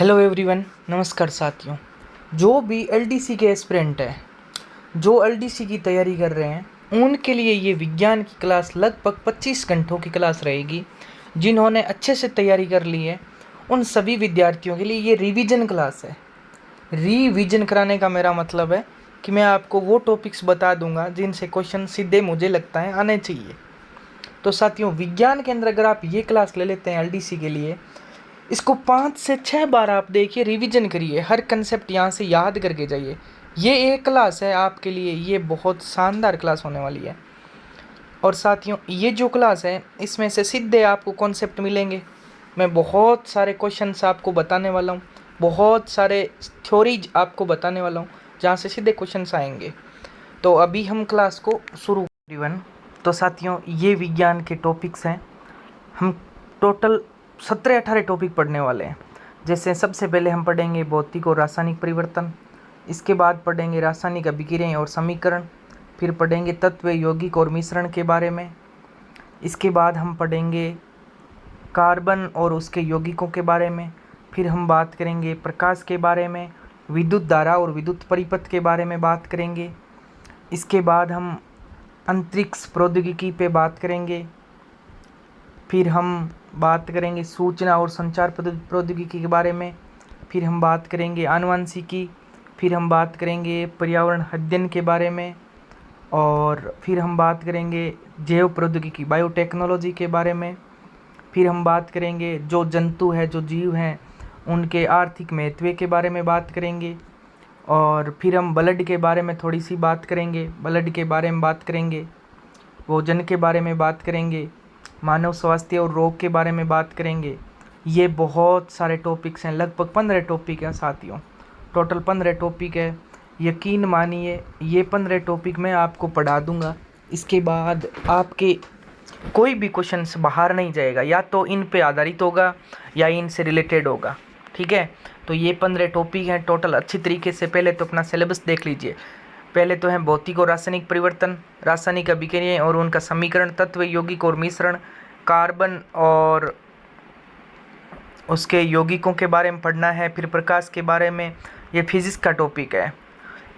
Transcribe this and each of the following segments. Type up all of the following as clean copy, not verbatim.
Hello everyone, नमस्कार साथियों। जो भी एलडीसी के एस्पिरेंट हैं, जो एलडीसी की तैयारी कर रहे हैं, उनके लिए ये विज्ञान की क्लास लगभग 25 घंटों की क्लास रहेगी। जिन्होंने अच्छे से तैयारी कर ली है, उन सभी विद्यार्थियों के लिए ये रिवीजन क्लास है। रिवीजन कराने का मेरा मतलब है कि मैं आपको वो टॉपिक्स बता दूंगा जिनसे क्वेश्चन सीधे मुझे लगता है आने चाहिए। तो साथियों, विज्ञान के अंदर अगर आप ये क्लास ले लेते हैं एलडीसी के लिए, इसको 5 से 6 बार आप देखिए, रिवीजन करिए, हर कंसेप्ट यहाँ से याद करके जाइए। ये एक क्लास है आपके लिए, ये बहुत शानदार क्लास होने वाली है। और साथियों, ये जो क्लास है इसमें से सीधे आपको कॉन्सेप्ट मिलेंगे। मैं बहुत सारे क्वेश्चंस आपको बताने वाला हूँ, बहुत सारे थ्योरीज आपको बताने वाला हूँ जहाँ से सीधे क्वेश्चंस आएंगे। तो अभी हम क्लास को शुरू करें। तो साथियों, ये विज्ञान के टॉपिक्स हैं। हम टोटल 17-18 टॉपिक पढ़ने वाले हैं। जैसे सबसे पहले हम पढ़ेंगे भौतिक और रासायनिक परिवर्तन, इसके बाद पढ़ेंगे रासायनिक अभिक्रियाएं और समीकरण, फिर पढ़ेंगे तत्व यौगिक और मिश्रण के बारे में, इसके बाद हम पढ़ेंगे कार्बन और उसके यौगिकों के बारे में, फिर हम बात करेंगे प्रकाश के बारे में, विद्युत धारा और विद्युत परिपथ के बारे में बात करेंगे, इसके बाद हम अंतरिक्ष प्रौद्योगिकी पे बात करेंगे, फिर हम बात करेंगे सूचना और संचार प्रौद्योगिकी के बारे में, फिर हम बात करेंगे आनुवंशिकी, फिर हम बात करेंगे पर्यावरण अध्ययन के बारे में, और फिर हम बात करेंगे जैव प्रौद्योगिकी बायोटेक्नोलॉजी के बारे में, फिर हम बात करेंगे जो जंतु है, जो जीव हैं, उनके आर्थिक महत्व के बारे में बात करेंगे, और फिर हम ब्लड के बारे में थोड़ी सी बात करेंगे, ब्लड के बारे में बात करेंगे, भोजन के बारे में बात करेंगे, मानव स्वास्थ्य और रोग के बारे में बात करेंगे। ये बहुत सारे टॉपिक्स हैं, लगभग 15 टॉपिक हैं साथियों, टोटल 15 टॉपिक है। यकीन मानिए, ये 15 टॉपिक मैं आपको पढ़ा दूंगा। इसके बाद आपके कोई भी क्वेश्चन बाहर नहीं जाएगा, या तो इन पे आधारित होगा या इनसे रिलेटेड होगा। ठीक है, तो ये 15 टॉपिक हैं टोटल। अच्छी तरीके से पहले तो अपना सिलेबस देख लीजिए। पहले तो है भौतिक और रासायनिक परिवर्तन, रासायनिक अभिक्रियाएं और उनका समीकरण, तत्व यौगिक और मिश्रण, कार्बन और उसके यौगिकों के बारे में पढ़ना है। फिर प्रकाश के बारे में, ये फिजिक्स का टॉपिक है,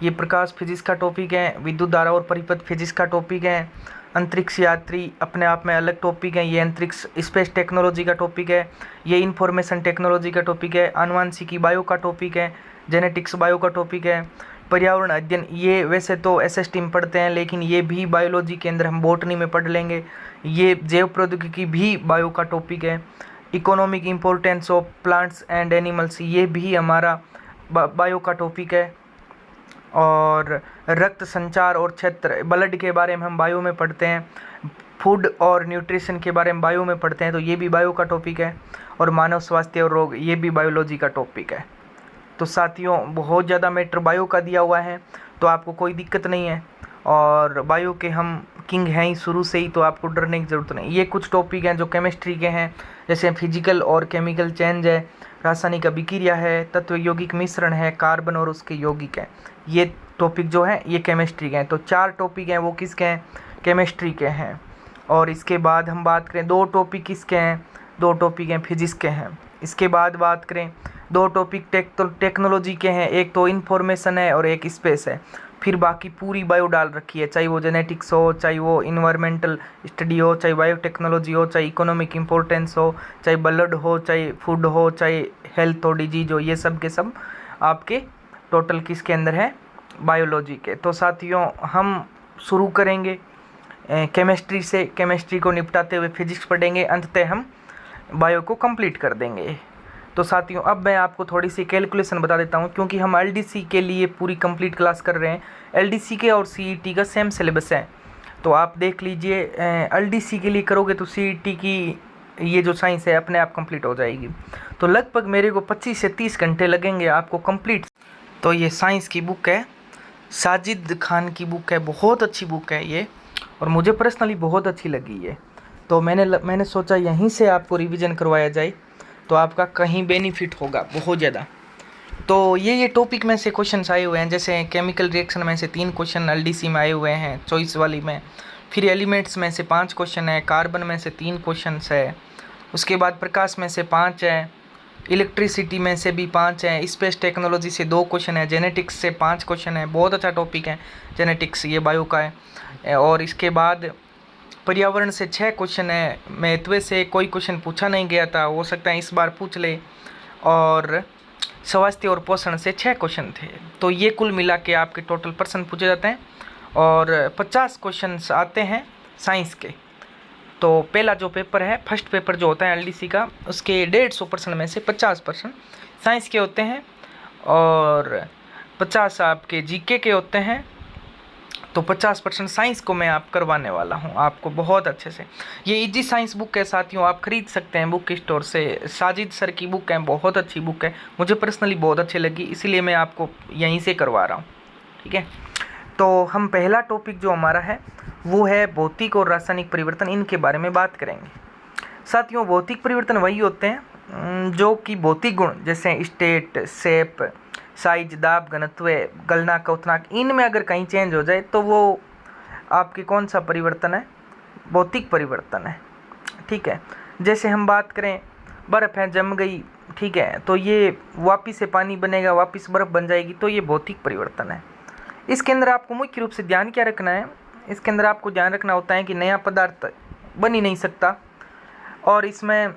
ये प्रकाश फिजिक्स का टॉपिक है। विद्युत धारा और परिपथ फिजिक्स का टॉपिक है। अंतरिक्ष यात्री अपने आप में अलग टॉपिक है, ये अंतरिक्ष स्पेस टेक्नोलॉजी का टॉपिक है। ये इंफॉर्मेशन टेक्नोलॉजी का टॉपिक है। आनुवंशिकी बायो का टॉपिक है। जेनेटिक्स बायो का टॉपिक है। पर्यावरण अध्ययन, ये वैसे तो एसएसटी में पढ़ते हैं, लेकिन ये भी बायोलॉजी के अंदर हम बॉटनी में पढ़ लेंगे। ये जैव प्रौद्योगिकी भी बायो का टॉपिक है। Economic importance of plants and animals, ये भी हमारा बायो का टॉपिक है। और रक्त संचार और क्षेत्र, ब्लड के बारे में हम बायो में पढ़ते हैं। फूड और न्यूट्रिशन के बारे में बायो में पढ़ते हैं, तो ये भी बायो का टॉपिक है। और मानव स्वास्थ्य और रोग, ये भी बायोलॉजी का टॉपिक है। तो साथियों, बहुत ज़्यादा मैटर बायो का दिया हुआ है, तो आपको कोई दिक्कत नहीं है। और बायो के हम किंग हैं ही शुरू से ही, तो आपको डरने की ज़रूरत नहीं। ये कुछ टॉपिक हैं जो केमिस्ट्री के हैं, जैसे फिजिकल और केमिकल चेंज है, रासायनिक अभिक्रिया है, तत्व यौगिक मिश्रण है, कार्बन और उसके यौगिक हैं। ये टॉपिक जो हैं ये केमिस्ट्री के हैं। तो 4 टॉपिक हैं, वो किसके हैं? केमिस्ट्री के हैं। और इसके बाद हम बात करें, 2 टॉपिक किसके हैं? 2 टॉपिक हैं फिजिक्स के हैं। इसके बाद बात करें, 2 टॉपिक टेक्नोलॉजी के हैं, एक तो इंफॉर्मेशन है और एक स्पेस है। फिर बाकी पूरी बायो डाल रखी है, चाहे वो जेनेटिक्स हो, चाहे वो इन्वायरमेंटल स्टडी हो, चाहे बायोटेक्नोलॉजी हो, चाहे इकोनॉमिक इम्पोर्टेंस हो, चाहे ब्लड हो, चाहे फूड हो, चाहे हेल्थ और डिजीज हो, ये सब के सब आपके टोटल किसके अंदर है? बायोलॉजी के। तो साथियों, हम शुरू करेंगे केमिस्ट्री से। केमिस्ट्री को निपटाते हुए फिजिक्स पढ़ेंगे, अंततः हम बायो को कंप्लीट कर देंगे। तो साथियों, अब मैं आपको थोड़ी सी कैलकुलेशन बता देता हूँ, क्योंकि हम एलडीसी के लिए पूरी कंप्लीट क्लास कर रहे हैं। एलडीसी के और सीईटी का सेम सिलेबस है, तो आप देख लीजिए। एलडीसी के लिए करोगे तो सीईटी की ये जो साइंस है अपने आप कंप्लीट हो जाएगी। तो लगभग मेरे को 25 से 30 घंटे लगेंगे आपको कंप्लीट। तो ये साइंस की बुक है, साजिद खान की बुक है, बहुत अच्छी बुक है ये, और मुझे पर्सनली बहुत अच्छी लगी ये। तो मैंने सोचा यहीं से आपको रिवीजन करवाया जाए, तो आपका कहीं बेनिफिट होगा बहुत ज़्यादा। तो ये टॉपिक में से क्वेश्चंस आए हुए हैं, जैसे केमिकल रिएक्शन में से 3 क्वेश्चन एलडीसी में आए हुए हैं चॉइस वाली में। फिर एलिमेंट्स में से 5 क्वेश्चन है, कार्बन में से 3 क्वेश्चन है, उसके बाद प्रकाश में से 5 है, इलेक्ट्रिसिटी में से भी 5 हैं, स्पेस टेक्नोलॉजी से 2 क्वेश्चन है, जेनेटिक्स से 5 क्वेश्चन है। बहुत अच्छा टॉपिक है जेनेटिक्स, ये बायो का है। और इसके बाद पर्यावरण से 6 क्वेश्चन है। महत्व से कोई क्वेश्चन पूछा नहीं गया था, हो सकता है इस बार पूछ ले। और स्वास्थ्य और पोषण से 6 क्वेश्चन थे। तो ये कुल मिला के आपके टोटल प्रश्न पूछे जाते हैं और 50 क्वेश्चन आते हैं साइंस के। तो पहला जो पेपर है, फर्स्ट पेपर जो होता है एलडीसी का, उसके 150 प्रश्न में से 50 प्रश्न साइंस के होते हैं और 50 आपके जीके के होते हैं। तो 50% साइंस को मैं आप करवाने वाला हूं आपको बहुत अच्छे से। ये इजी साइंस बुक है साथियों, आप खरीद सकते हैं बुक स्टोर से। साजिद सर की बुक है, बहुत अच्छी बुक है, मुझे पर्सनली बहुत अच्छी लगी, इसीलिए मैं आपको यहीं से करवा रहा हूँ। ठीक है, तो हम पहला टॉपिक जो हमारा है वो है भौतिक और रासायनिक परिवर्तन, इनके बारे में बात करेंगे। साथियों, भौतिक परिवर्तन वही होते हैं जो कि भौतिक गुण जैसे स्टेट, शेप, साइज, दाब, घनत्व, गलनांक, क्वथनांक, इनमें अगर कहीं चेंज हो जाए तो वो आपके कौन सा परिवर्तन है? भौतिक परिवर्तन है। ठीक है, जैसे हम बात करें बर्फ़ है, जम गई, ठीक है, तो ये वापिस से पानी बनेगा, वापिस बर्फ़ बन जाएगी, तो ये भौतिक परिवर्तन है। इसके अंदर आपको मुख्य रूप से ध्यान क्या रखना है? इसके अंदर आपको ध्यान रखना होता है कि नया पदार्थ बन ही नहीं सकता और इसमें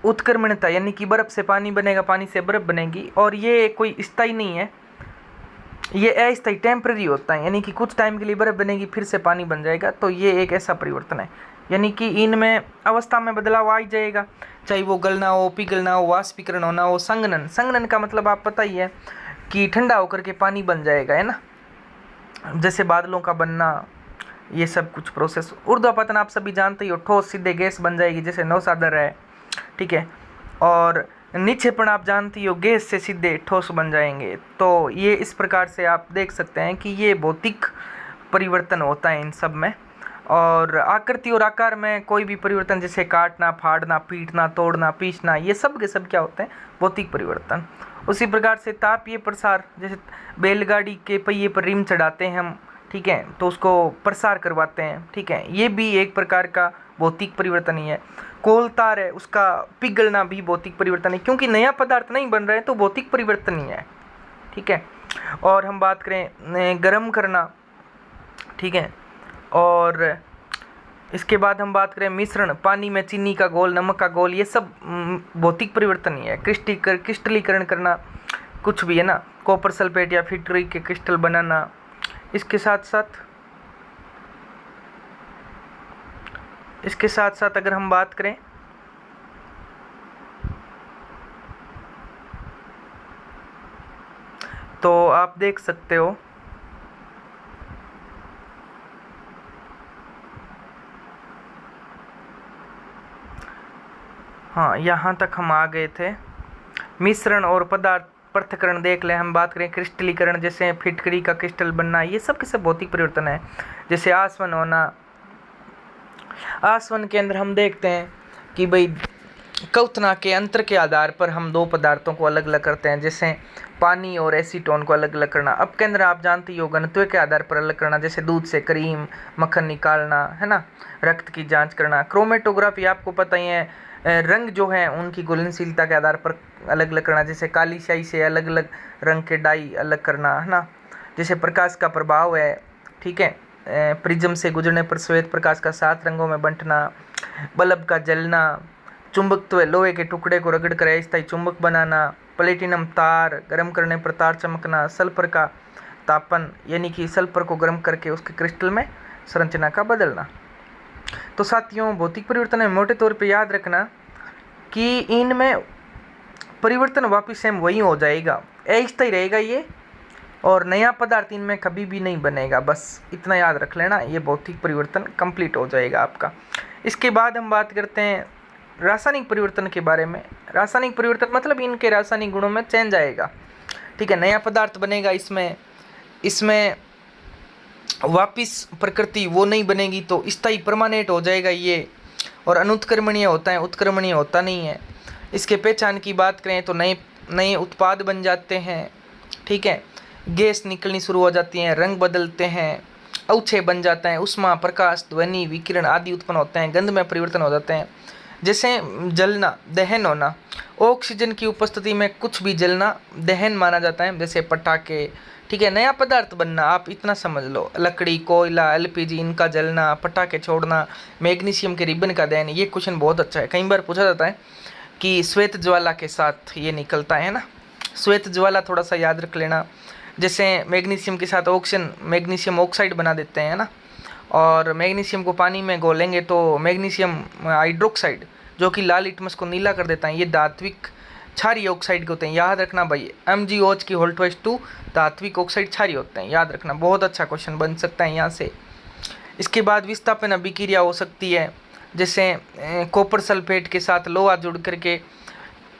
उत्क्रमणता यानी कि बर्फ़ से पानी बनेगा, पानी से बर्फ़ बनेगी, और ये कोई स्थायी नहीं है, ये अस्थायी टेम्पररी होता है, यानी कि कुछ टाइम के लिए बर्फ़ बनेगी फिर से पानी बन जाएगा। तो ये एक ऐसा परिवर्तन है, यानी कि इनमें अवस्था में बदलाव आ ही जाएगा, चाहे वो गलना हो, पिघलना हो, वाष्पीकरण होना हो, संघनन। संघनन का मतलब आप पता ही है कि ठंडा होकर के पानी बन जाएगा, है ना, जैसे बादलों का बनना, ये सब कुछ प्रोसेस। ऊर्ध्वपतन आप सभी जानते ही हो, ठोस सीधे गैस बन जाएगी, जैसे नौसागर है, ठीक है। और निक्षेपण आप जानती हो, गैस से सीधे ठोस बन जाएंगे। तो ये इस प्रकार से आप देख सकते हैं कि ये भौतिक परिवर्तन होता है इन सब में। और आकृति और आकार में कोई भी परिवर्तन, जैसे काटना, फाड़ना, पीटना, तोड़ना, पीसना, ये सब के सब क्या होते हैं? भौतिक परिवर्तन। उसी प्रकार से तापीय प्रसार, जैसे बैलगाड़ी के पहिए पर रिम चढ़ाते हैं हम, ठीक है, तो उसको प्रसार करवाते हैं, ठीक है, ये भी एक प्रकार का भौतिक परिवर्तन ही है। कोलतार है, उसका पिघलना भी भौतिक परिवर्तन है, क्योंकि नया पदार्थ नहीं बन रहा है तो भौतिक परिवर्तन ही है, ठीक है। और हम बात करें गर्म करना, ठीक है, और इसके बाद हम बात करें मिश्रण, पानी में चीनी का घोल, नमक का घोल, ये सब भौतिक परिवर्तन ही है। क्रिस्टलीकरण करना, कुछ भी है ना, कॉपर सल्फेट या फिटरी के क्रिस्टल बनाना। इसके साथ साथ अगर हम बात करें तो आप देख सकते हो हाँ, यहाँ तक हम आ गए थे। मिश्रण और पदार्थ पृथक्करण देख लें। हम बात करें क्रिस्टलीकरण, जैसे फिटकरी का क्रिस्टल बनना, ये सब के सब भौतिक परिवर्तन है। जैसे आसवन होना, आसवन के अंदर हम देखते हैं कि भाई क्वथनांक के अंतर के आधार पर हम दो पदार्थों को अलग अलग करते हैं, जैसे पानी और एसीटोन को अलग अलग करना। अब के अंदर आप जानते हो घनत्व के आधार पर अलग करना, जैसे दूध से क्रीम, मक्खन निकालना, है ना, रक्त की जांच करना। क्रोमेटोग्राफी आपको पता ही है, रंग जो है उनकी घुलनशीलता के आधार पर अलग अलग करना, जैसे काली स्याही से अलग अलग रंग के डाई अलग करना, है ना। जैसे प्रकाश का प्रभाव है, ठीक है, प्रिज्म से गुजरने पर श्वेत प्रकाश का 7 रंगों में बंटना, बल्ब का जलना, चुंबकत्व, लोहे के टुकड़े को रगड़ कर अस्थायी चुंबक बनाना, प्लेटिनम तार गर्म करने पर तार चमकना, सल्फर का तापन, यानी कि सल्फर को गर्म करके उसके क्रिस्टल में संरचना का बदलना। तो साथियों, भौतिक परिवर्तन में मोटे तौर पे याद रखना कि इनमें परिवर्तन वापिस सेम वही हो जाएगा, अस्थायी रहेगा ये, और नया पदार्थ इनमें कभी भी नहीं बनेगा। बस इतना याद रख लेना, ये भौतिक परिवर्तन कंप्लीट हो जाएगा आपका। इसके बाद हम बात करते हैं रासायनिक परिवर्तन के बारे में। रासायनिक परिवर्तन मतलब इनके रासायनिक गुणों में चेंज आएगा, ठीक है, नया पदार्थ बनेगा, इसमें वापिस प्रकृति वो नहीं बनेगी, तो स्थायी परमानेंट हो जाएगा ये। और अनुत्क्रमणीय होता है, उत्क्रमणीय होता नहीं है। इसके पहचान की बात करें तो नए नए उत्पाद बन जाते हैं, ठीक है, गैस निकलनी शुरू हो जाती हैं, रंग बदलते हैं, अवक्षय बन जाता है, उष्मा, प्रकाश, ध्वनि, विकिरण आदि उत्पन्न होते हैं, गंध में परिवर्तन हो जाते हैं, जैसे जलना, दहन होना, ऑक्सीजन की उपस्थिति में कुछ भी जलना दहन माना जाता है, जैसे पटाखे, ठीक है, नया पदार्थ बनना, आप इतना समझ लो, लकड़ी, कोयला, एलपीजी, इनका जलना, पटाखे छोड़ना, मैग्नीशियम के रिबन का दहन। ये क्वेश्चन बहुत अच्छा है, कई बार पूछा जाता है कि श्वेत ज्वाला के साथ ये निकलता है ना, श्वेत ज्वाला थोड़ा सा याद रख लेना। जैसे मैग्नीशियम के साथ ऑक्सीजन, मैग्नीशियम ऑक्साइड बना देते हैं ना, और मैग्नीशियम को पानी में घोलेंगे तो मैग्नीशियम हाइड्रोक्साइड, जो कि लाल लिटमस को नीला कर देता है, ये धात्विक क्षारीय ऑक्साइड के होते हैं, याद रखना भाई। MgOH की होल ट्वाइस 2 धात्विक ऑक्साइड क्षारीय होते हैं, याद रखना, बहुत अच्छा क्वेश्चन बन सकता है यहाँ से। इसके बाद विस्थापन अभिक्रिया हो सकती है, जैसे कॉपर सल्फेट के साथ लोहा जुड़ करके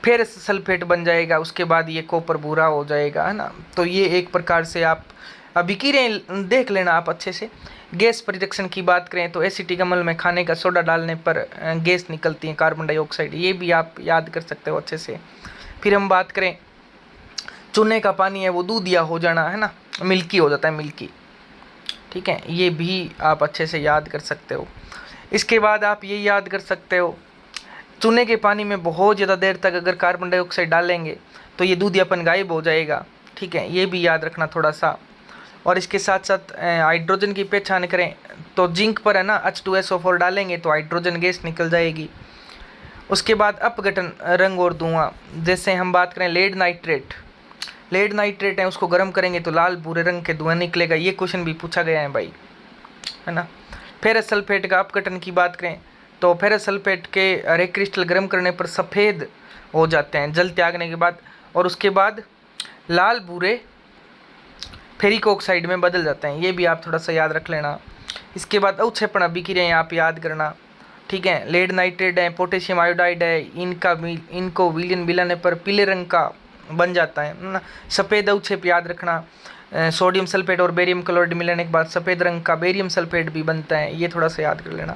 फेरस सल्फेट बन जाएगा, उसके बाद ये कॉपर भूरा हो जाएगा, है ना। तो ये एक प्रकार से आप अभिक्रियाएं देख लेना आप अच्छे से। गैस परिरक्षण की बात करें तो एसिटिक अम्ल में खाने का सोडा डालने पर गैस निकलती है, कार्बन डाइऑक्साइड, ये भी आप याद कर सकते हो अच्छे से। फिर हम बात करें चूने का पानी है वो दूधिया हो जाना, है ना, मिल्की हो जाता है, मिल्की, ठीक है, ये भी आप अच्छे से याद कर सकते हो। इसके बाद आप ये याद कर सकते हो, चूने के पानी में बहुत ज़्यादा देर तक अगर कार्बन डाइऑक्साइड डालेंगे तो ये दूधियापन गायब हो जाएगा, ठीक है, ये भी याद रखना थोड़ा सा। और इसके साथ साथ हाइड्रोजन की पहचान करें तो जिंक पर है ना H2SO4 डालेंगे तो हाइड्रोजन गैस निकल जाएगी। उसके बाद अपघटन, रंग और धुआं, जैसे हम बात करें लेड नाइट्रेट, लेड नाइट्रेट है उसको गर्म करेंगे तो लाल भूरे रंग के धुआं निकलेगा, ये क्वेश्चन भी पूछा गया है भाई, है ना। फेरस सल्फेट का अपघटन की बात करें तो फेरस सल्फेट के हरे क्रिस्टल गर्म करने पर सफ़ेद हो जाते हैं जल त्यागने के बाद, और उसके बाद लाल भूरे फेरिक ऑक्साइड में बदल जाते हैं, ये भी आप थोड़ा सा याद रख लेना। इसके बाद अवक्षेपण अभिक्रियाएं आप याद करना, ठीक है, लेड नाइट्रेट है, पोटेशियम आयोडाइड है, इनको विलयन मिलाने पर पीले रंग का बन जाता है ना। सफ़ेद अवक्षेप याद रखना, सोडियम सल्फेट और बेरियम क्लोराइड मिलाने के बाद सफ़ेद रंग का बेरियम सल्फेट भी बनता है, ये थोड़ा सा याद कर लेना।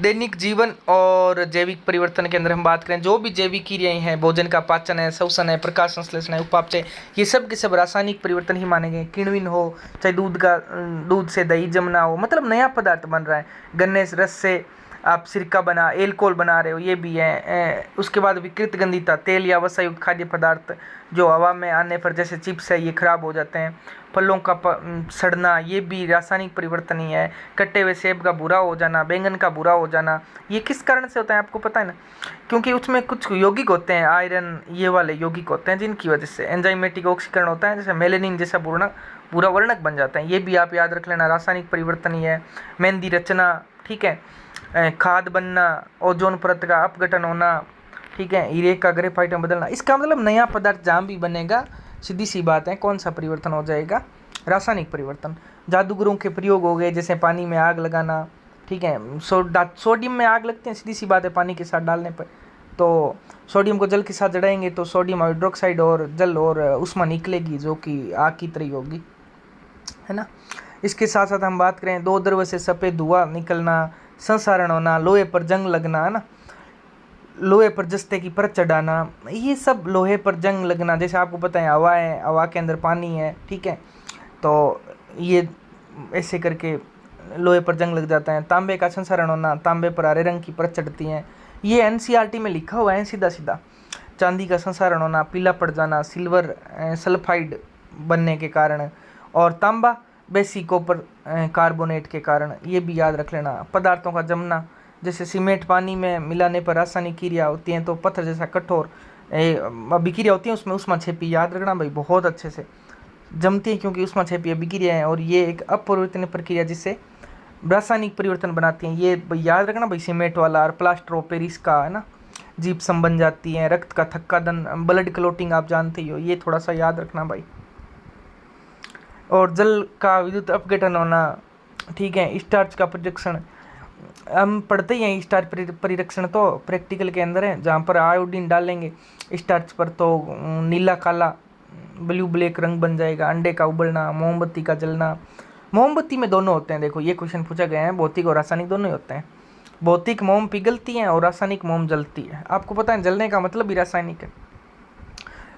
दैनिक जीवन और जैविक परिवर्तन के अंदर हम बात करें, जो भी जैविक क्रियाएं हैं, भोजन का पाचन है, श्वसन है, प्रकाश संश्लेषण है, उपापचय, ये सब के सब रासायनिक परिवर्तन ही माने गए। किण्विन हो, चाहे दूध से दही जमना हो, मतलब नया पदार्थ बन रहा है, गन्ने रस से आप सिरका बना, एल्कोहल बना रहे हो, ये भी है। उसके बाद विकृत गंधिता, तेल या वसा युक्त खाद्य पदार्थ जो हवा में आने पर, जैसे चिप्स है, ये खराब हो जाते हैं। फलों का सड़ना, ये भी रासायनिक परिवर्तन ही है। कट्टे हुए सेब का भूरा हो जाना, बैंगन का भूरा हो जाना, ये किस कारण से होता है आपको पता है ना, क्योंकि उसमें कुछ यौगिक होते हैं, आयरन, ये वाले यौगिक होते हैं, जिनकी वजह से एंजाइमेटिक ऑक्सीकरण होता है, जैसे मेलेनिन जैसा भूरा वर्णक बन जाता है, ये भी आप याद रख लेना, रासायनिक परिवर्तन ही है। मेहंदी रचना, ठीक है, खाद बनना, ओजोन परत का अपघटन होना, ठीक है, हीरे का ग्रेफाइट में बदलना, इसका मतलब नया पदार्थ जहाँ भी बनेगा, सीधी सी बात है, कौन सा परिवर्तन हो जाएगा, रासायनिक परिवर्तन। जादूगरों के प्रयोग हो गए, जैसे पानी में आग लगाना, ठीक है, सोडियम में आग लगते हैं, सीधी सी बात है, पानी के साथ डालने पर, तो सोडियम को जल के साथ जड़ाएंगे तो सोडियम हाइड्रोक्साइड और जल और उष्मा निकलेगी, जो कि आग की तरह होगी, है ना। इसके साथ साथ हम बात करें, दो द्रव्य से सफ़ेद धुआं निकलना, संसारण होना, लोहे पर जंग लगना, है ना, लोहे पर जस्ते की परत चढ़ाना, ये सब लोहे पर जंग लगना, जैसे आपको पता है हवा है, हवा के अंदर पानी है, ठीक है, तो ये ऐसे करके लोहे पर जंग लग जाता है। तांबे का संसारण होना, तांबे पर हरे रंग की परत चढ़ती है, ये NCERT में लिखा हुआ है सीधा सीधा। चांदी का संसारण होना, पीला पड़ जाना, सिल्वर सल्फाइड बनने के कारण, और तांबा बेसी कॉपर कार्बोनेट के कारण, ये भी याद रख लेना। पदार्थों का जमना, जैसे सीमेंट पानी में मिलाने पर रासायनिक क्रिया होती हैं तो पत्थर जैसा कठोर अभिक्रिया होती है, उसमें उष्माक्षेपी, याद रखना भाई, बहुत अच्छे से जमती है, क्योंकि उष्माक्षेपी अभिक्रिया है, और ये एक अपरिवर्तनीय प्रक्रिया जिससे रासायनिक परिवर्तन बनाती हैं, ये भाई याद रखना भाई, सीमेंट वाला। और प्लास्टर ऑफ पेरिस का, है ना, जीप्सम बन जाती है। रक्त का थक्का दन, ब्लड क्लोटिंग आप जानते ही हो, ये थोड़ा सा याद रखना भाई। और जल का विद्युत अपघटन होना, ठीक है। स्टार्च का परिरक्षण, हम पढ़ते ही हैं स्टार्च परिरक्षण तो प्रैक्टिकल के अंदर है, जहाँ पर आयोडीन डालेंगे स्टार्च पर तो नीला काला ब्लू ब्लैक रंग बन जाएगा। अंडे का उबलना, मोमबत्ती का जलना, मोमबत्ती में दोनों होते हैं, देखो ये क्वेश्चन पूछा गया है, भौतिक और रासायनिक दोनों ही होते हैं। भौतिक मोम पिघलती हैं और रासायनिक मोम जलती है, आपको पता है जलने का मतलब भी रासायनिक है।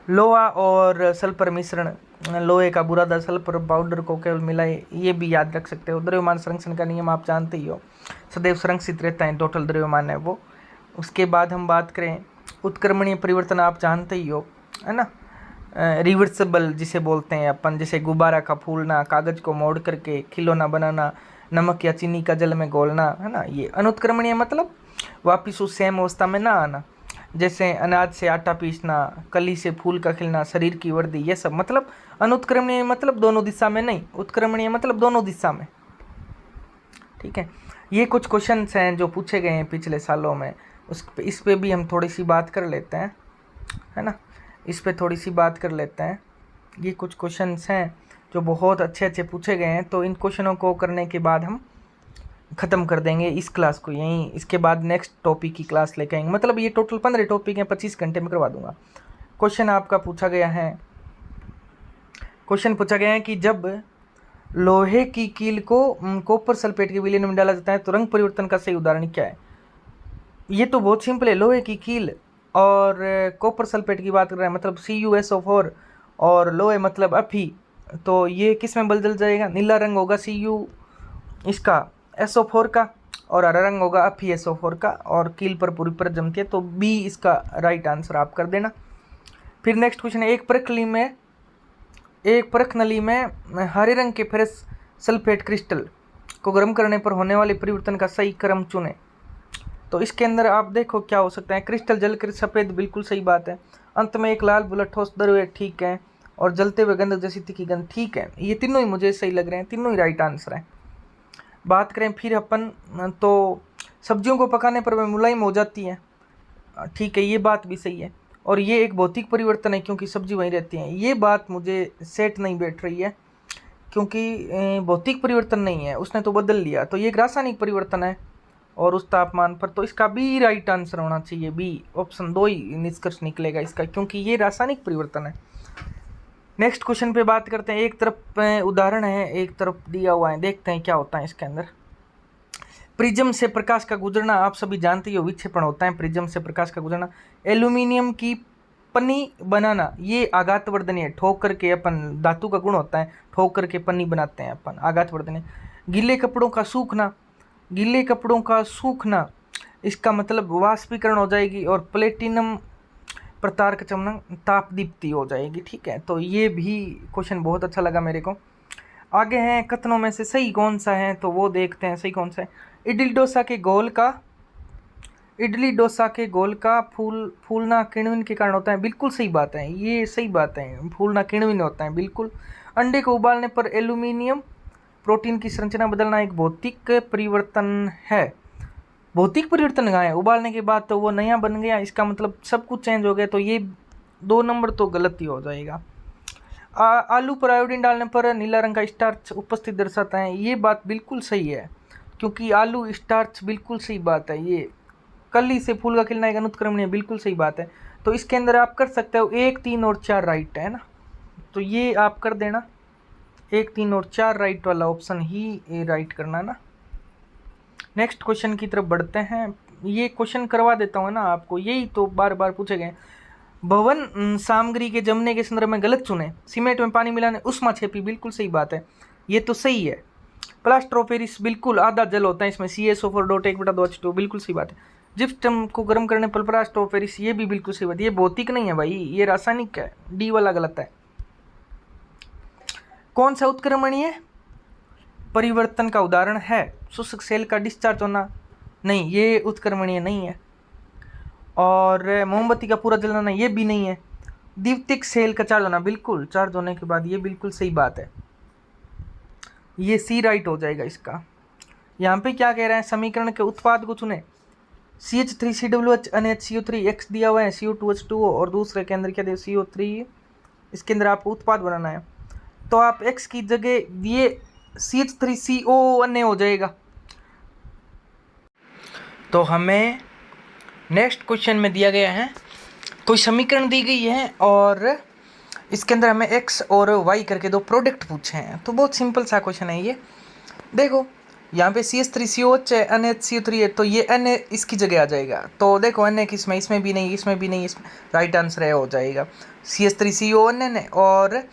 लोहा और सल्फर मिश्रण, लोहे का बुरादा सल्फर पाउडर को केवल मिलाए, ये भी याद रख सकते हो। द्रव्यमान संरक्षण का नियम आप जानते ही हो, सदैव संरक्षित रहता है, टोटल द्रव्यमान है वो। उसके बाद हम बात करें उत्क्रमणीय परिवर्तन, आप जानते ही हो, है ना, रिवर्सिबल जिसे बोलते हैं अपन, जैसे गुब्बारा का फूलना, कागज को मोड़ करके खिलौना बनाना, नमक या चीनी का जल में घोलना, है ना। ये अनुत्क्रमणीय मतलब वापिस उस सेम अवस्था में ना आना, जैसे अनाज से आटा पीसना, कली से फूल का खिलना, शरीर की वर्दी, ये सब मतलब अनुत्क्रमणीय मतलब दोनों दिशा में नहीं, उत्क्रमणीय मतलब दोनों दिशा में। ठीक है, ये कुछ क्वेश्चंस हैं जो पूछे गए हैं पिछले सालों में, इस पे भी हम थोड़ी सी बात कर लेते हैं, है ना, इस पे थोड़ी सी बात कर लेते हैं। ये कुछ क्वेश्चंस हैं जो बहुत अच्छे अच्छे पूछे गए हैं, तो इन क्वेश्चनों को करने के बाद हम ख़त्म कर देंगे इस क्लास को यहीं। इसके बाद नेक्स्ट टॉपिक की क्लास लेके आएंगे, मतलब ये टोटल 15 टॉपिक हैं, 25 घंटे में करवा दूंगा। क्वेश्चन आपका पूछा गया है, क्वेश्चन पूछा गया है कि जब लोहे की कील को कॉपर सल्फेट के विलयन में डाला जाता है तो रंग परिवर्तन का सही उदाहरण क्या है। ये तो बहुत सिंपल है, लोहे की कील और कॉपर सल्फेट की बात कर रहे हैं, मतलब CuSO4 और लोहे मतलब अफी, तो ये किस में बदल जाएगा, नीला रंग होगा Cu इसका SO4 का, और हरा रंग होगा FeSO4 का, और कील पर पूरी परत जमती है, तो बी इसका राइट आंसर आप कर देना। फिर नेक्स्ट क्वेश्चन है, एक परख नली में हरे रंग के फेरस सल्फेट क्रिस्टल को गर्म करने पर होने वाले परिवर्तन का सही क्रम चुनें। तो इसके अंदर आप देखो क्या हो सकता है, क्रिस्टल जलकर सफ़ेद, बिल्कुल सही बात है, अंत में एक लाल बुलेट ठोस दरवे, ठीक है, और जलते हुए गंधक जैसी तीखी गंध, ठीक है, ये तीनों ही मुझे सही लग रहे हैं, तीनों ही राइट आंसर हैं। बात करें फिर अपन, तो सब्जियों को पकाने पर वे मुलायम हो जाती है, ठीक है, ये बात भी सही है, और ये एक भौतिक परिवर्तन है क्योंकि सब्जी वहीं रहती है, ये बात मुझे सेट नहीं बैठ रही है, क्योंकि भौतिक परिवर्तन नहीं है, उसने तो बदल लिया, तो ये एक रासायनिक परिवर्तन है और उस तापमान पर, तो इसका बी राइट आंसर होना चाहिए, बी ऑप्शन 2 ही निष्कर्ष निकलेगा इसका, क्योंकि ये रासायनिक परिवर्तन है। नेक्स्ट क्वेश्चन पे बात करते हैं, एक तरफ उदाहरण है, एक तरफ दिया हुआ है, देखते हैं क्या होता है इसके अंदर। प्रिज्म से प्रकाश का गुजरना, आप सभी जानते हो विक्षेपण होता है, प्रिज्म से प्रकाश का गुजरना। एल्यूमिनियम की पन्नी बनाना, ये आघातवर्धनीय है, ठोक करके अपन, धातु का गुण होता है, ठोक करके पन्नी बनाते हैं अपन, आघातवर्धनीय। गीले कपड़ों का सूखना, गीले कपड़ों का सूखना, इसका मतलब वाष्पीकरण हो जाएगी, और प्लेटिनम प्रतार का चमना, ताप दीप्ति हो जाएगी, ठीक है, तो ये भी क्वेश्चन बहुत अच्छा लगा मेरे को। आगे हैं, कथनों में से सही कौन सा है, तो वो देखते हैं सही कौन सा है। इडली डोसा के गोल का फूलना किण्वन के कारण होता है, बिल्कुल सही बात है, ये सही बात है, फूलना किण्वन होता है, बिल्कुल। अंडे को उबालने पर एल्यूमिनियम प्रोटीन की संरचना बदलना एक भौतिक परिवर्तन है, भौतिक परिवर्तन कहाँ है, उबालने के बाद तो वो नया बन गया, इसका मतलब सब कुछ चेंज हो गया, तो ये 2 नंबर तो गलत ही हो जाएगा। आलू पर आयोडीन डालने पर नीला रंग का स्टार्च उपस्थित दर्शाता है, ये बात बिल्कुल सही है, क्योंकि आलू स्टार्च, बिल्कुल सही बात है। ये कली से फूल का खिलना एक अनुत्क्रमणीय, बिल्कुल सही बात है, तो इसके अंदर आप कर सकते हो 1, 3 और 4 राइट है ना, तो ये आप कर देना, 1, 3 और 4 राइट वाला ऑप्शन ही राइट करना ना। नेक्स्ट क्वेश्चन की तरफ बढ़ते हैं, ये क्वेश्चन करवा देता हूँ ना आपको, यही तो बार बार पूछे गए। भवन सामग्री के जमने के संदर्भ में गलत चुने, सीमेंट में पानी मिलाने उष्माक्षेपी, बिल्कुल सही बात है, ये तो सही है। प्लास्टर ऑफ पेरिस, बिल्कुल आधा जल होता है इसमें, CaSO4.1/2H2, बिल्कुल सही बात है। जिप्सम को गर्म करने पर प्लास्टर ऑफ पेरिस, ये भी बिल्कुल सही बात है, ये भौतिक नहीं है भाई, ये रासायनिक है, डी वाला गलत है। कौन सा उत्क्रमणीय परिवर्तन का उदाहरण है, शुष्क सेल का डिस्चार्ज होना, नहीं ये उत्क्रमणीय नहीं है, और मोमबत्ती का पूरा जलना, ये भी नहीं है। द्वितीयक सेल का चार्ज होना, बिल्कुल चार्ज होने के बाद, ये बिल्कुल सही बात है, ये सी राइट हो जाएगा इसका। यहाँ पे क्या कह रहे हैं, समीकरण के उत्पाद को चुने, CH3CWH NHCO3, X दिया हुआ है, CO2H2O, और दूसरे के अंदर क्या दिया, CO3, इसके अंदर आपको उत्पाद बनाना है, तो आप X की जगह ये CH3CO हो जाएगा। तो हमें नेक्स्ट क्वेश्चन में दिया गया है, कोई समीकरण दी गई है और इसके अंदर हमें X और Y करके 2 प्रोडक्ट पूछे हैं, तो बहुत सिंपल सा क्वेश्चन है ये। देखो यहाँ पे CH3COH है, NHCO3 है, तो ये Na इसकी जगह आ जाएगा, तो देखो Na किसमें, इसमें भी नहीं, इसमें भी नहीं, इसमें राइट आंसर है हो जाएगा CH3CON है। और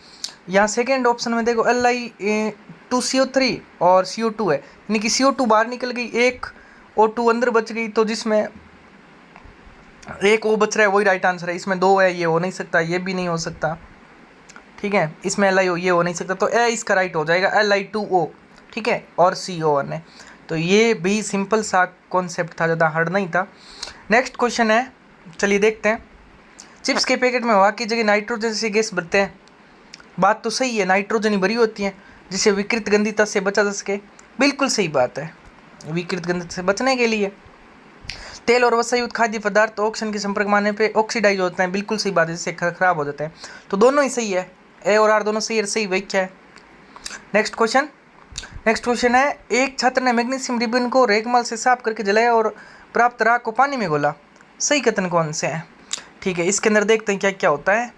यहाँ सेकेंड ऑप्शन में देखो Li2CO3 और CO2 है, यानी कि CO2 बाहर निकल गई, एक O2 अंदर बच गई, तो जिसमें एक ओ बच रहा है, वही राइट आंसर है। इसमें दो है, ये हो नहीं सकता, ये भी नहीं हो सकता, ठीक है। इसमें Li ये हो नहीं सकता, तो ए इसका राइट हो जाएगा Li2O, ठीक है, और CO1 है। तो ये भी सिंपल सा कॉन्सेप्ट था, ज़्यादा हार्ड नहीं था। नेक्स्ट क्वेश्चन है, चलिए देखते हैं। चिप्स के पैकेट में हवा की जगह नाइट्रोजन से गैस भरते हैं। बात तो सही है, नाइट्रोजन ही भरी होती है जिसे विकृत गंधिता से बचा जा सके। बिल्कुल सही बात है, विकृत गंधिता से बचने के लिए। तेल और वसा युक्त खाद्य पदार्थ ऑक्सीजन के संपर्क में आने पे ऑक्सीडाइज होते हैं। बिल्कुल सही बात है, जिससे खराब हो जाते हैं। तो दोनों ही सही है, ए और आर दोनों सही है, सही व्याख्या है। नेक्स्ट क्वेश्चन है, एक छात्र ने मैग्नीशियम रिबन को रेगमाल से साफ करके जलाया और प्राप्त राख को पानी में घोला। सही कथन कौन से हैं? ठीक है, इसके अंदर देखते हैं क्या क्या होता है।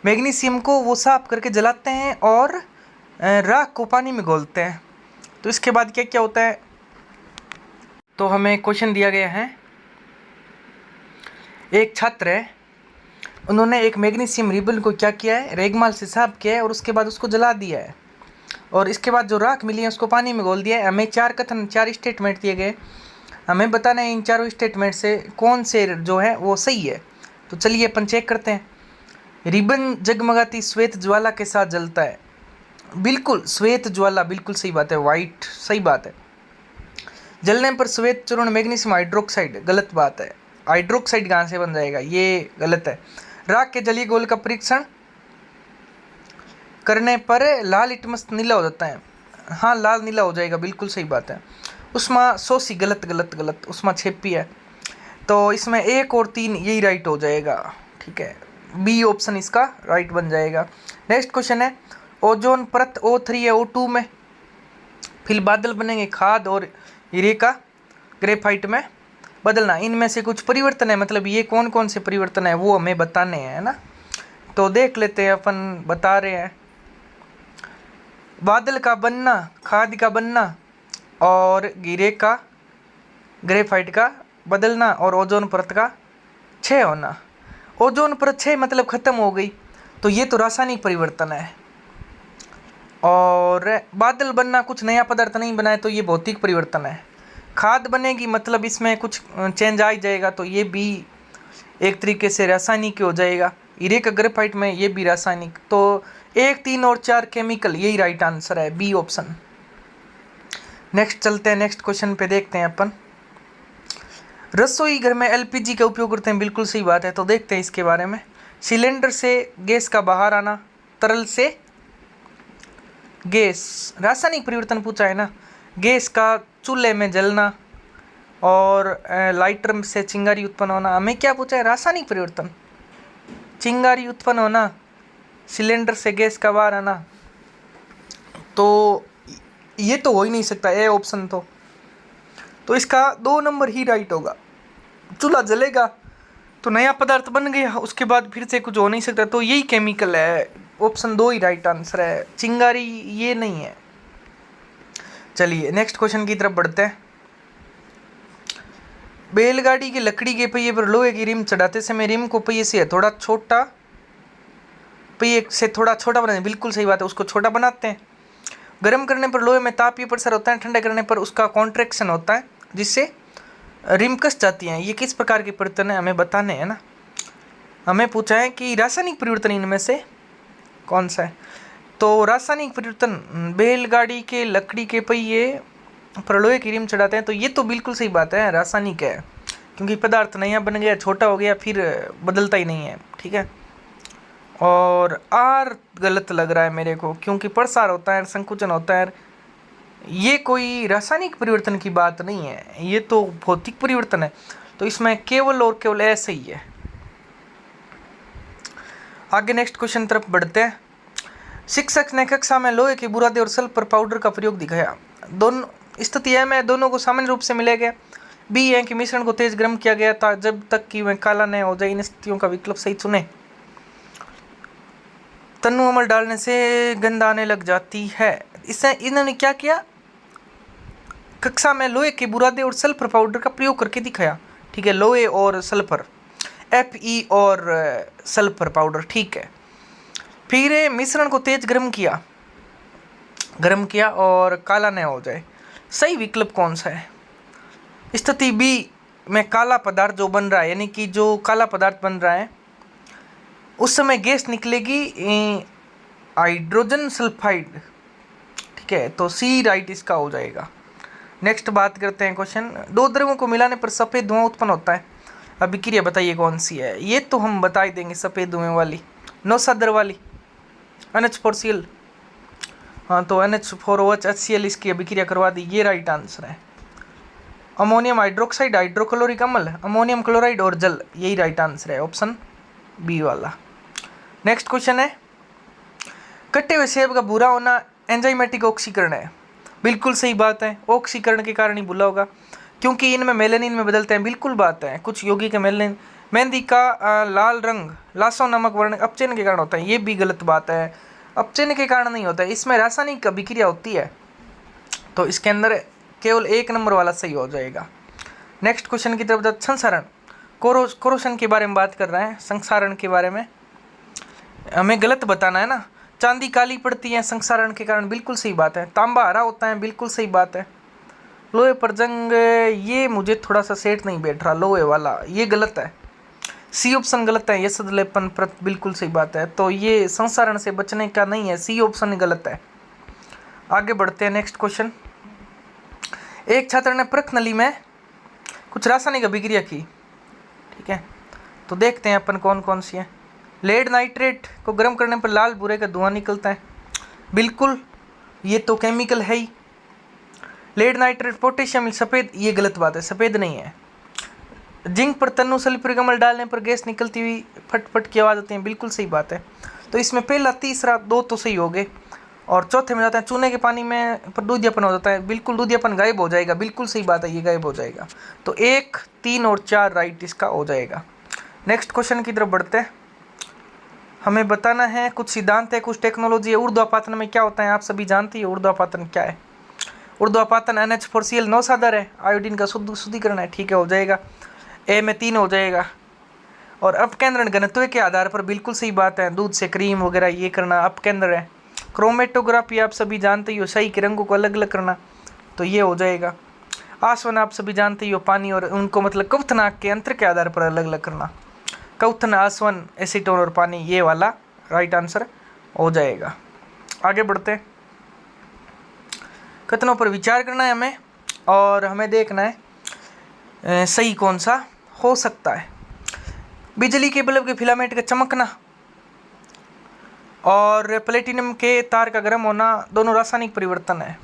मैग्नीशियम को वो साफ करके जलाते हैं और राख को पानी में घोलते हैं। तो इसके बाद क्या क्या होता है? तो हमें क्वेश्चन दिया गया है, एक छात्र है, उन्होंने एक मैग्नीशियम रिबन को क्या किया है, रेगमाल से साफ किया है और उसके बाद उसको जला दिया है, और इसके बाद जो राख मिली है उसको पानी में घोल दिया है। हमें चार स्टेटमेंट दिए गए, हमें बताना है इन चारों स्टेटमेंट से कौन से जो है वो सही है। तो चलिए अपन चेक करते हैं। रिबन जगमगाती श्वेत ज्वाला के साथ जलता है। बिल्कुल श्वेत ज्वाला, बिल्कुल सही बात है, वाइट, सही बात है। जलने पर श्वेत चूर्ण मैग्नीशियम हाइड्रोक्साइड, गलत बात है। हाइड्रोक्साइड कहाँ से बन जाएगा, ये गलत है। राख के जलीय घोल का परीक्षण करने पर लाल लिटमस नीला हो जाता है। हाँ, लाल नीला हो जाएगा, बिल्कुल सही बात है। उष्मा शोषी, गलत गलत गलत, उष्मा छेपी है। तो इसमें 1 और 3 यही राइट हो जाएगा, ठीक है, बी ऑप्शन इसका राइट बन जाएगा। नेक्स्ट क्वेश्चन है, ओजोन परत O3 है O2 में, फिर बादल बनेंगे खाद और हीरे का ग्रेफाइट में बदलना। इनमें से कुछ परिवर्तन है, मतलब ये कौन कौन से परिवर्तन है वो हमें बताने हैं, है ना। तो देख लेते हैं, अपन बता रहे हैं। बादल का बनना, खाद का बनना और हीरे का ग्रेफाइट का बदलना और ओजोन परत का क्षय होना। ओजोन परत क्षय मतलब खत्म हो गई, तो ये तो रासायनिक परिवर्तन है। और बादल बनना, कुछ नया पदार्थ नहीं बनाए, तो ये भौतिक परिवर्तन है। खाद बनेगी मतलब इसमें कुछ चेंज आ ही जाएगा, तो ये भी एक तरीके से रासायनिक हो जाएगा। हीरे का ग्रेफाइट में ये भी रासायनिक। तो 1, 3 और 4 केमिकल, यही राइट आंसर है, बी ऑप्शन। नेक्स्ट चलते हैं, नेक्स्ट क्वेश्चन पे देखते हैं अपन। रसोई घर में LPG का उपयोग करते हैं, बिल्कुल सही बात है। तो देखते हैं इसके बारे में। सिलेंडर से गैस का बाहर आना, तरल से गैस, रासायनिक परिवर्तन पूछा है ना। गैस का चूल्हे में जलना और लाइटर से चिंगारी उत्पन्न होना। हमें क्या पूछा है, रासायनिक परिवर्तन, चिंगारी उत्पन्न होना, सिलेंडर से गैस का बाहर आना। तो ये तो हो ही नहीं सकता, ए ऑप्शन। तो इसका 2 नंबर ही राइट होगा। चूल्हा जलेगा तो नया पदार्थ बन गया, उसके बाद फिर से कुछ हो नहीं सकता, तो यही केमिकल है। ऑप्शन 2 ही राइट आंसर है, चिंगारी ये नहीं है। चलिए नेक्स्ट क्वेश्चन की तरफ बढ़ते हैं। बैलगाड़ी की लकड़ी के पहिए पर लोहे की रिम चढ़ाते समय रिम को पहिए से थोड़ा छोटा बनाते, बिल्कुल सही बात है, उसको छोटा बनाते हैं। गर्म करने पर लोहे में तापीय प्रसार होता है, ठंडा करने पर उसका कॉन्ट्रैक्शन होता है, जिससे रिम कस जाती हैं। ये किस प्रकार के परिवर्तन है, हमें बताने हैं ना। हमें पूछा है कि रासायनिक परिवर्तन इनमें से कौन सा है। तो रासायनिक परिवर्तन, बैलगाड़ी के लकड़ी के पहिए पर लोहे की रिम चढ़ाते हैं, तो ये तो बिल्कुल सही बात है, रासायनिक है, क्योंकि पदार्थ नया बन गया, छोटा हो गया, फिर बदलता ही नहीं है, ठीक है। और आर गलत लग रहा है मेरे को, क्योंकि प्रसार होता है, संकुचन होता है, ये कोई रासायनिक परिवर्तन की बात नहीं है, ये तो भौतिक परिवर्तन है। तो इसमें केवल और केवल ऐसे ही है। आगे नेक्स्ट क्वेश्चन तरफ बढ़ते हैं। शिक्षक ने कक्षा में लोहे के बुरादे और सल्फर पाउडर का प्रयोग दिखाया। दोनों स्थिति ए में दोनों को सामान्य रूप से मिला गया। बी है कि मिश्रण को तेज गर्म किया गया था जब तक कि वह काला न हो जाए। इन स्थितियों का विकल्प सही चुने। तन्नु अमल डालने से गंध आने लग जाती है। इससे इन्होंने क्या किया, कक्षा में लोहे के बुरादे और सल्फर पाउडर का प्रयोग करके दिखाया, ठीक है। लोहे और सल्फर, Fe और सल्फर पाउडर, ठीक है। फिर मिश्रण को तेज गर्म किया और काला न हो जाए। सही विकल्प कौन सा है? स्थिति बी में काला पदार्थ जो बन रहा है, यानी कि जो काला पदार्थ बन रहा है उस समय गैस निकलेगी हाइड्रोजन सल्फाइड। ठीक है, तो सी राइट इसका हो जाएगा। नेक्स्ट बात करते हैं क्वेश्चन, दो द्रव्यों को मिलाने पर सफ़ेद धुआं उत्पन्न होता है। अभिक्रिया बताइए कौन सी है। ये तो हम बता ही देंगे, सफ़ेद धुएं वाली, नौसादर वाली, NH4Cl। हाँ, तो NH4OH HCl इसकी अभिक्रिया करवा दी, ये राइट आंसर है। अमोनियम हाइड्रोक्साइड, हाइड्रोक्लोरिक अम्ल, अमोनियम क्लोराइड और जल, यही राइट आंसर है, ऑप्शन बी वाला। नेक्स्ट क्वेश्चन है, कटे हुए सेब का भूरा होना एंजाइमेटिक ऑक्सीकरण है। बिल्कुल सही बात है, ऑक्सीकरण के कारण ही भूला होगा, क्योंकि इनमें मेलेनिन में बदलते हैं। बिल्कुल बात है, कुछ यौगिक मेलेनिन, मेहंदी का लाल रंग लासो नामक वर्ण अपचयन के कारण होता है। ये भी गलत बात है, अपचयन के कारण नहीं होता है, इसमें रासायनिक अभिक्रिया होती है। तो इसके अंदर केवल 1 नंबर वाला सही हो जाएगा। नेक्स्ट क्वेश्चन की तरफ जाते, संसारण, कोरोशन के बारे में बात कर रहे हैं। संसारण के बारे में हमें गलत बताना है ना। चांदी काली पड़ती है संसारण के कारण, बिल्कुल सही बात है। तांबा हरा होता है, बिल्कुल सही बात है। लोहे पर जंग, ये मुझे थोड़ा सा सेट नहीं बैठ रहा, लोहे वाला, ये गलत है, सी ऑप्शन गलत है। यसद लेपन प्रत, बिल्कुल सही बात है। तो ये संसारण से बचने का नहीं है, सी ऑप्शन गलत है। आगे बढ़ते हैं, नेक्स्ट क्वेश्चन, एक छात्र ने प्रखनली में कुछ रासायनिक अभिक्रिया की। ठीक है, तो देखते हैं अपन कौन कौन सी है। लेड नाइट्रेट को गर्म करने पर लाल भूरे का धुआं निकलता है, बिल्कुल, ये तो केमिकल है ही। लेड नाइट्रेट पोटेशियम सफ़ेद, ये गलत बात है, सफ़ेद नहीं है। जिंक पर तन्नु सल्फ्यूरिक अम्ल डालने पर गैस निकलती हुई फट फट की आवाज़ आती है, बिल्कुल सही बात है। तो इसमें पहला, तीसरा, 2 तो सही हो गए। और चौथे में जाता है, चूने के पानी में पर दूधियापन हो जाता है, बिल्कुल दूधियापन गायब हो जाएगा, बिल्कुल सही बात है, ये गायब हो जाएगा। तो 1, 3 और 4 राइट इसका हो जाएगा। नेक्स्ट क्वेश्चन की तरफ बढ़ते हैं, हमें बताना है कुछ सिद्धांत है, कुछ टेक्नोलॉजी है। ऊर्ध्वापातन में क्या होता है, आप सभी जानते हैं ऊर्ध्वापातन क्या है। ऊर्ध्वापातन NH4Cl नौसादर है, आयोडीन का शुद्धिकरण है। ठीक है, हो जाएगा, ए में 3 हो जाएगा। और अपकेंद्रण घनत्व के आधार पर, बिल्कुल सही बात है, दूध से क्रीम वगैरह ये करना अपकेंद्र है। क्रोमेटोग्राफी आप सभी जानते ही हो, सही के रंगों को अलग अलग करना, तो ये हो जाएगा। आसवन आप सभी जानते ही हो, पानी और उनको मतलब क्वथनांक के अंतर के आधार पर अलग अलग करना, क्वथन, आसवन, एसीटोन और पानी, ये वाला राइट आंसर हो जाएगा। आगे बढ़ते हैं, कथनों पर विचार करना है हमें, और हमें देखना है सही कौन सा हो सकता है। बिजली के बल्ब के फिलामेंट का चमकना और प्लेटिनम के तार का गर्म होना दोनों रासायनिक परिवर्तन है।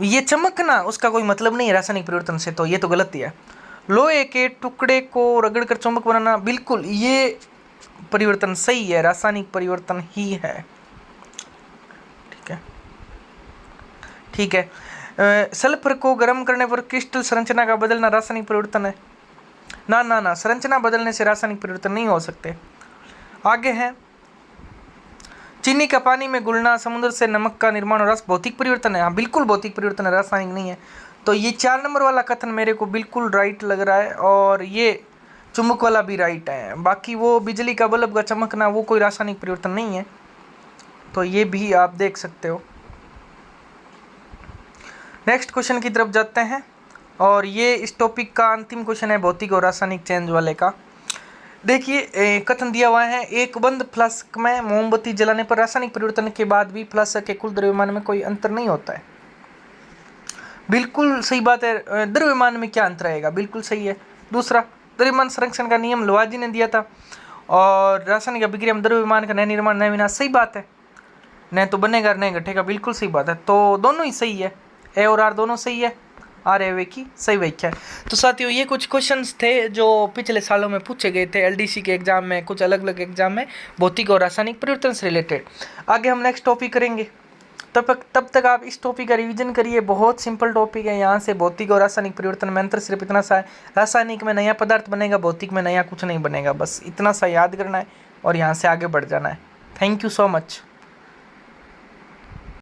ये चमकना उसका कोई मतलब नहीं है रासायनिक परिवर्तन से, तो ये तो गलत ही है। लोहे के टुकड़े को रगड़कर चुंबक बनाना, बिल्कुल ये परिवर्तन सही है, रासायनिक परिवर्तन ही है। ठीक है, ठीक है। सल्फर को गर्म करने पर क्रिस्टल संरचना का बदलना रासायनिक परिवर्तन है। ना ना ना, संरचना बदलने से रासायनिक परिवर्तन नहीं हो सकते। आगे है, चीनी का पानी में घुलना, समुद्र से नमक का निर्माण और रस भौतिक परिवर्तन है। हाँ, बिल्कुल भौतिक परिवर्तन है, रासायनिक नहीं है। तो ये 4 नंबर वाला कथन मेरे को बिल्कुल राइट लग रहा है, और ये चुंबक वाला भी राइट है। बाकी वो बिजली का बल्ब का चमकना, वो कोई रासायनिक परिवर्तन नहीं है, तो ये भी आप देख सकते हो। नेक्स्ट क्वेश्चन की तरफ जाते हैं, और ये इस टॉपिक का अंतिम क्वेश्चन है, भौतिक और रासायनिक चेंज वाले का। देखिए कथन दिया हुआ है, एक बंद फ्लास्क में मोमबत्ती जलाने पर रासायनिक परिवर्तन के बाद भी फ्लास्क के कुल द्रव्यमान में कोई अंतर नहीं होता है। बिल्कुल सही बात है, द्रव्यमान में क्या अंतर आएगा, बिल्कुल सही है। दूसरा, द्रव्यमान संरक्षण का नियम लवाजी ने दिया था, और रासायनिक अभिक्रिया में द्रव्यमान का नया निर्माण नया विनाश, सही बात है, न तो बनेगा न घटेगा, बिल्कुल सही बात है। तो दोनों ही सही है, ए और आर दोनों सही है, आर ए वे की सही व्याख्या है। तो साथियों, ये कुछ क्वेश्चंस थे जो पिछले सालों में पूछे गए थे एलडीसी के एग्जाम में, कुछ अलग अलग एग्जाम में, भौतिक और रासायनिक परिवर्तन से रिलेटेड। आगे हम नेक्स्ट टॉपिक करेंगे, तब तक आप इस टॉपिक का रिवीजन करिए, बहुत सिंपल टॉपिक है। यहाँ से भौतिक और रासायनिक परिवर्तन में अंतर सिर्फ इतना सा है, रासायनिक में नया पदार्थ बनेगा, भौतिक में नया कुछ नहीं बनेगा, बस इतना सा याद करना है और यहाँ से आगे बढ़ जाना है। Thank you so much.